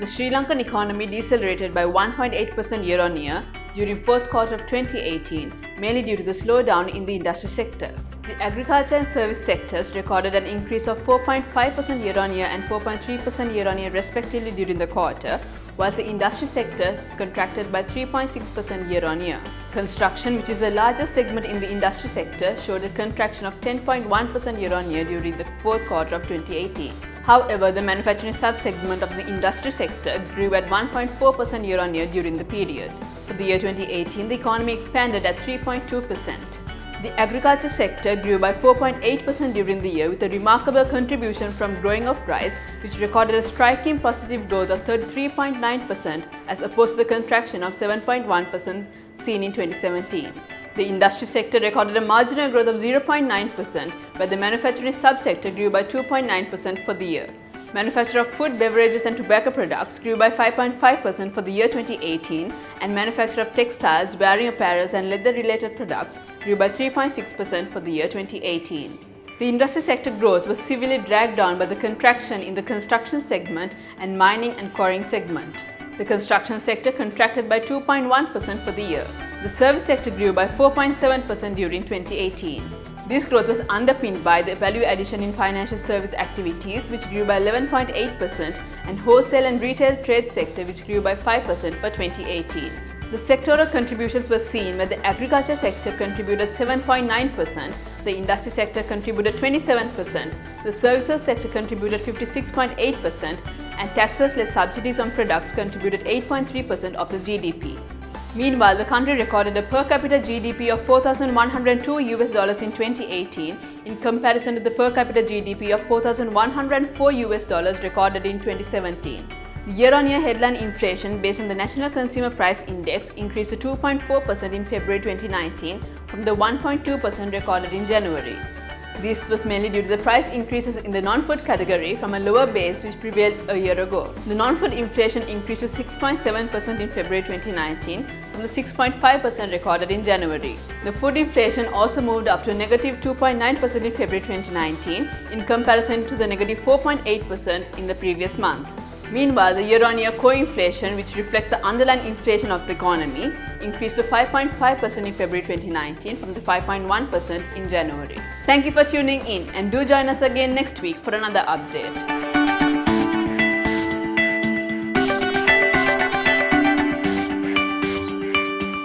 The Sri Lankan economy decelerated by 1.8% year-on-year during fourth quarter of 2018, mainly due to the slowdown in the industry sector. The agriculture and service sectors recorded an increase of 4.5% year-on-year and 4.3% year-on-year respectively during the quarter, whilst the industry sector contracted by 3.6% year-on-year. Construction, which is the largest segment in the industry sector, showed a contraction of 10.1% year-on-year during the fourth quarter of 2018. However, the manufacturing sub-segment of the industry sector grew at 1.4% year-on-year during the period. For the year 2018, the economy expanded at 3.2%. The agriculture sector grew by 4.8% during the year, with a remarkable contribution from growing of rice, which recorded a striking positive growth of 33.9% as opposed to the contraction of 7.1% seen in 2017. The industry sector recorded a marginal growth of 0.9%, while the manufacturing subsector grew by 2.9% for the year. Manufacture of food, beverages and tobacco products grew by 5.5% for the year 2018, and manufacture of textiles, wearing apparels and leather-related products grew by 3.6% for the year 2018. The industry sector growth was severely dragged down by the contraction in the construction segment and mining and quarrying segment. The construction sector contracted by 2.1% for the year. The service sector grew by 4.7% during 2018. This growth was underpinned by the value addition in financial service activities, which grew by 11.8%, and wholesale and retail trade sector, which grew by 5% for 2018. The sectoral contributions were seen where the agriculture sector contributed 7.9%, the industry sector contributed 27%, the services sector contributed 56.8%, and taxes less subsidies on products contributed 8.3% of the GDP. Meanwhile, the country recorded a per capita GDP of $4,102 in 2018 in comparison to the per capita GDP of $4,104 recorded in 2017. The year-on-year headline inflation based on the National Consumer Price Index increased to 2.4% in February 2019 from the 1.2% recorded in January. This was mainly due to the price increases in the non-food category from a lower base which prevailed a year ago. The non-food inflation increased to 6.7% in February 2019 from the 6.5% recorded in January. The food inflation also moved up to negative 2.9% in February 2019 in comparison to the negative 4.8% in the previous month. Meanwhile, the year-on-year core inflation, which reflects the underlying inflation of the economy, increased to 5.5% in February 2019 from the 5.1% in January. Thank you for tuning in, and do join us again next week for another update.